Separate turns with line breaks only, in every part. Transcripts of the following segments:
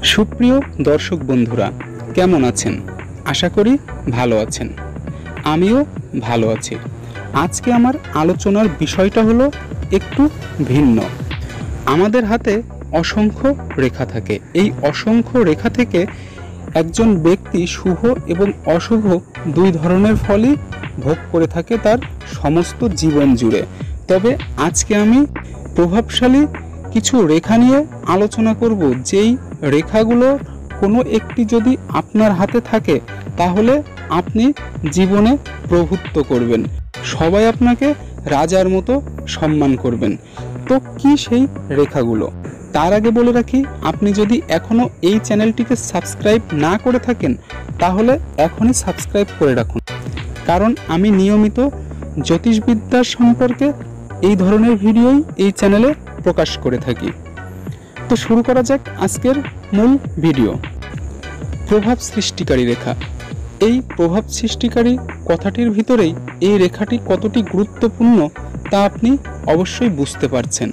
সুপ্রিয় দর্শক বন্ধুরা, কেমন আছেন? আশা করি ভালো আছেন। আমিও ভালো আছি। আজকে আমার আলোচনার বিষয়টা হলো একটু ভিন্ন। আমাদের হাতে অসংখ্য রেখা থাকে। এই অসংখ্য রেখা থেকে একজন ব্যক্তি শুভ এবং অশুভ দুই ধরনের ফলই ভোগ করে থাকে তার সমস্ত জীবন জুড়ে। তবে আজকে আমি প্রভাবশালী কিছু রেখা নিয়ে আলোচনা করব। যেই রেখাগুলো কোনো একটি যদি আপনার হাতে থাকে তাহলে আপনি জীবনে প্রভুত্ব করবেন, সবাই আপনাকে রাজার মতো সম্মান করবেন। তো কি সেই রেখাগুলো? তার আগে বলে রাখি, আপনি যদি এখনও এই চ্যানেলটিকে সাবস্ক্রাইব না করে থাকেন তাহলে এখনই সাবস্ক্রাইব করে রাখুন, কারণ আমি নিয়মিত জ্যোতিষবিদ্যার সম্পর্কে এই ধরনের ভিডিওই এই চ্যানেলে প্রকাশ করে থাকি। তো শুরু করা যাক আজকের মূল ভিডিও। প্রভাব সৃষ্টিকারী রেখা। এই প্রভাব সৃষ্টিকারী কথাটির ভিতরেই এই রেখাটি কতটি গুরুত্বপূর্ণ তা আপনি অবশ্যই বুঝতে পারছেন।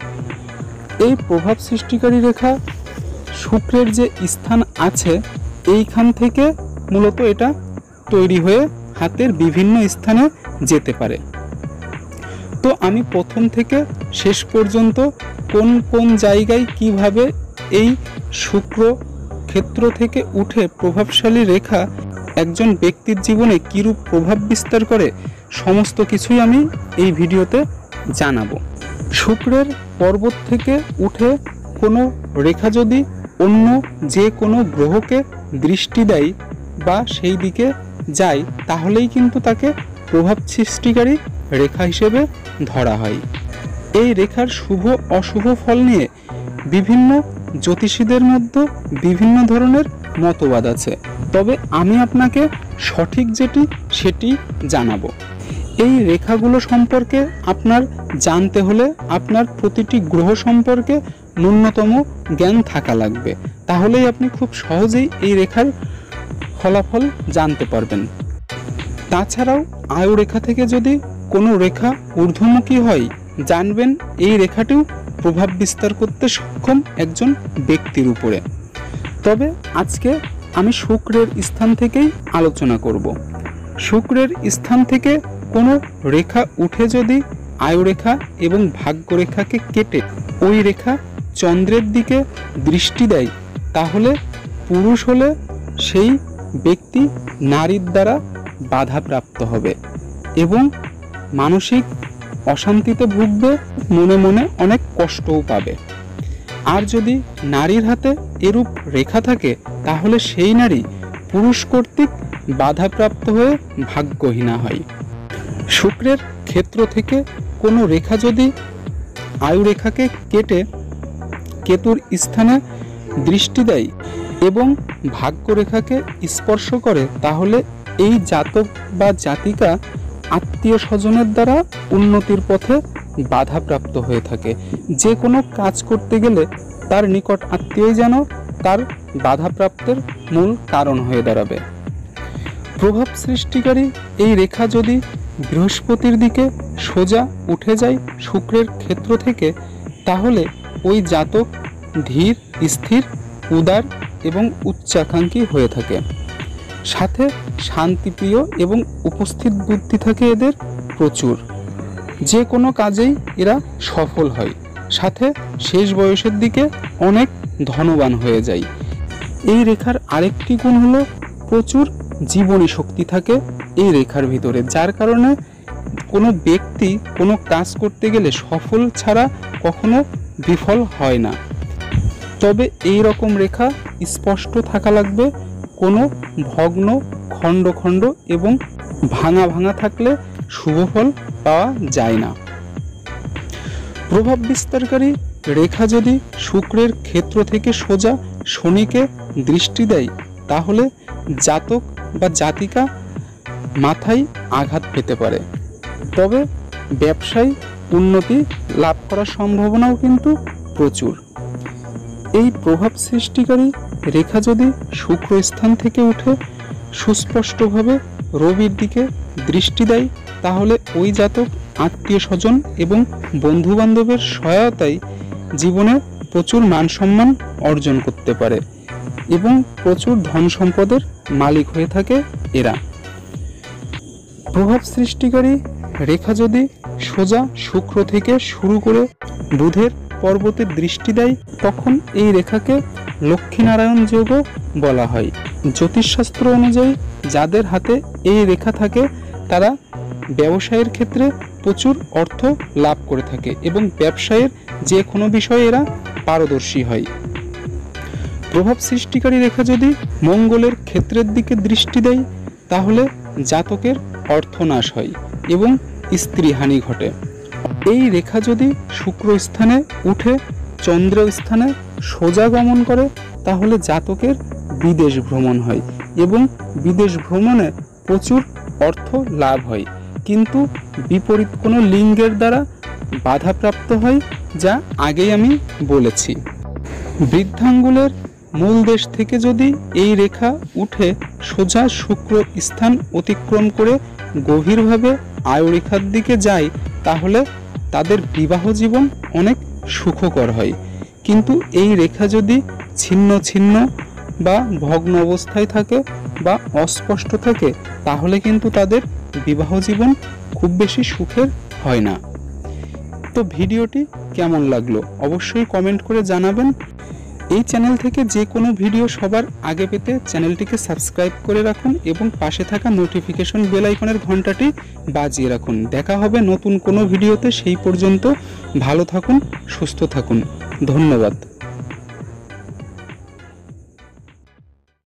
এই প্রভাব সৃষ্টিকারী রেখা শুক্রের যে স্থান আছে এইখান থেকে মূলত এটা তৈরি হয়ে হাতের বিভিন্ন স্থানে যেতে পারে। তো আমি প্রথম থেকে শেষ পর্যন্ত কোন কোন জায়গায় কিভাবে এই শুক্র ক্ষেত্র থেকে উঠে প্রভাবশালী রেখা একজন ব্যক্তির জীবনে কীরূপ প্রভাব বিস্তার করে সমস্ত কিছুই আমি এই ভিডিওতে জানাবো। শুক্রের পর্বত থেকে উঠে কোনো রেখা যদি অন্য যে কোনো গ্রহকে দৃষ্টি দেয় বা সেই দিকে যায় তাহলেই কিন্তু তাকে প্রভাব সৃষ্টিকারী রেখা হিসেবে ধরা হয়। এই রেখার শুভ অশুভ ফল নিয়ে বিভিন্ন জ্যোতিষীদের মধ্যে বিভিন্ন ধরনের মতবাদ আছে, তবে আমি আপনাকে সঠিক যেটি সেটি জানাবো। এই রেখাগুলো সম্পর্কে আপনার জানতে হলে আপনার প্রতিটি গ্রহ সম্পর্কে ন্যূনতম জ্ঞান থাকা লাগবে, তাহলেই আপনি খুব সহজেই এই রেখার ফলাফল জানতে পারবেন। তাছাড়াও আয়ু রেখা থেকে যদি কোনো রেখা ঊর্ধ্বমুখী হয় জানবেন এই রেখাটিও প্রভাব বিস্তার করতে সক্ষম একজন ব্যক্তির উপরে। তবে আজকে আমি শুক্রের স্থান থেকেই আলোচনা করব। শুক্রের স্থান থেকে কোনো রেখা উঠে যদি আয়ু রেখা এবং ভাগ্য রেখাকে কেটে ওই রেখা চন্দ্রের দিকে দৃষ্টি দেয় তাহলে পুরুষ হলে সেই ব্যক্তি নারীর দ্বারা বাধাপ্রাপ্ত হবে এবং মানসিক অশান্তিতে ভুগবে, মনে মনে অনেক কষ্টও পাবে। আর যদি নারীর হাতে এরূপ রেখা থাকে তাহলে সেই নারী পুরুষ কর্তৃক বাধাপ্রাপ্ত হয়ে ভাগ্যহীনা হয়। শুক্রের ক্ষেত্র থেকে কোনো রেখা যদি আয়ু রেখাকে কেটে কেতুর স্থানে দৃষ্টি দেয় এবং ভাগ্য রেখাকে স্পর্শ করে তাহলে এই জাতক বা জাতিকা আত্মীয় স্বজনের দ্বারা উন্নতির পথে বাধাপ্রাপ্ত হয়ে থাকে। যে কোনো কাজ করতে গেলে তার নিকট আত্মীয়ই যেন তার বাধাপ্রাপ্তের মূল কারণ হয়ে দাঁড়াবে। প্রভাব সৃষ্টিকারী এই রেখা যদি বৃহস্পতির দিকে সোজা উঠে যায় শুক্রের ক্ষেত্র থেকে তাহলে ওই জাতক ধীর, স্থির, উদার এবং উচ্চাকাঙ্ক্ষী হয়ে থাকে। সাথে শান্তিপ্রিয় এবং উপস্থিত বুদ্ধি থাকে এদের প্রচুর। যে কোনো কাজেই এরা সফল হয়। সাথে শেষ বয়সের দিকে অনেক ধনবান হয়ে যায়। এই রেখার আরেকটি গুণ হলো প্রচুর জীবনী শক্তি থাকে এই রেখার ভিতরে, যার কারণে কোনো ব্যক্তি কোনো কাজ করতে গেলে সফল ছাড়া কখনো বিফল হয় না। তবে এই রকম রেখা স্পষ্ট থাকা লাগবে, কোনো ভগ্ন, খণ্ড খণ্ড এবং ভাঙা ভাঙা থাকলে শুভ ফল পাওয়া যায় না। প্রভাব বিস্তারকারী রেখা যদি শুক্রের ক্ষেত্র থেকে সোজা শনিকে দৃষ্টি দেয় তাহলে জাতক বা জাতিকা মাথায় আঘাত পেতে পারে। তবে ব্যবসায় উন্নতি লাভ করার সম্ভাবনাও কিন্তু প্রচুর। এই প্রভাব সৃষ্টিকারী রেখা যদি শুক্র স্থান থেকে উঠে সুস্পষ্টভাবে রবির দিকে দৃষ্টি দেয় তাহলে ওই জাতক আত্মীয় স্বজন এবং বন্ধুবান্ধবের সহায়তায় জীবনে প্রচুর মান সম্মান অর্জন করতে পারে এবং প্রচুর ধন সম্পদের মালিক হয়ে থাকে এরা। প্রভাব সৃষ্টিকারী রেখা যদি সোজা শুক্র থেকে শুরু করে বুধের পর্বতে দৃষ্টি দেয়, তখন এই রেখাকে লক্ষ্মীনারায়ণ যোগও বলা হয়। জ্যোতিষশাস্ত্র অনুযায়ী যাদের হাতে এই রেখা থাকে তারা ব্যবসায়ের ক্ষেত্রে প্রচুর অর্থ লাভ করে থাকে এবং ব্যবসায়ের যে কোনো বিষয়ে এরা পারদর্শী হয়। প্রভাব সৃষ্টিকারী রেখা যদি মঙ্গলের ক্ষেত্রের দিকে দৃষ্টি দেয় তাহলে জাতকের অর্থনাশ হয় এবং স্ত্রীহানি ঘটে। এই রেখা যদি শুক্র স্থানে উঠে চন্দ্র স্থানে সোজা গমন করে তাহলে জাতকের বিদেশ ভ্রমণ হয় এবং বিদেশ ভ্রমণে প্রচুর অর্থ লাভ হয়, কিন্তু বিপরীত কোনো লিঙ্গের দ্বারা বাধাপ্রাপ্ত হয়, যা আগেই আমি বলেছি। বৃদ্ধাঙ্গুলের মূল দেশ থেকে যদি এই রেখা উঠে সোজা শুক্র স্থান অতিক্রম করে গভীরভাবে আয়ুরেখার দিকে যায় তাহলে তাদের বিবাহ জীবন অনেক সুখকর হয়। কিন্তু এই রেখা যদি ছিন্ন ছিন্ন বা ভগ্ন অবস্থায় থাকে বা অস্পষ্ট থাকে তাহলে কিন্তু তাদের বিবাহ জীবন খুব বেশি সুখের হয় না। তো ভিডিওটি কেমন লাগলো অবশ্যই কমেন্ট করে জানাবেন। এই চ্যানেল থেকে যে কোনো ভিডিও সবার আগে পেতে চ্যানেলটিকে সাবস্ক্রাইব করে রাখুন এবং পাশে থাকা নোটিফিকেশন বেল আইকনের ঘন্টাটি বাজিয়ে রাখুন। দেখা হবে নতুন কোনো ভিডিওতে, সেই পর্যন্ত ভালো থাকুন, সুস্থ থাকুন। ধন্যবাদ।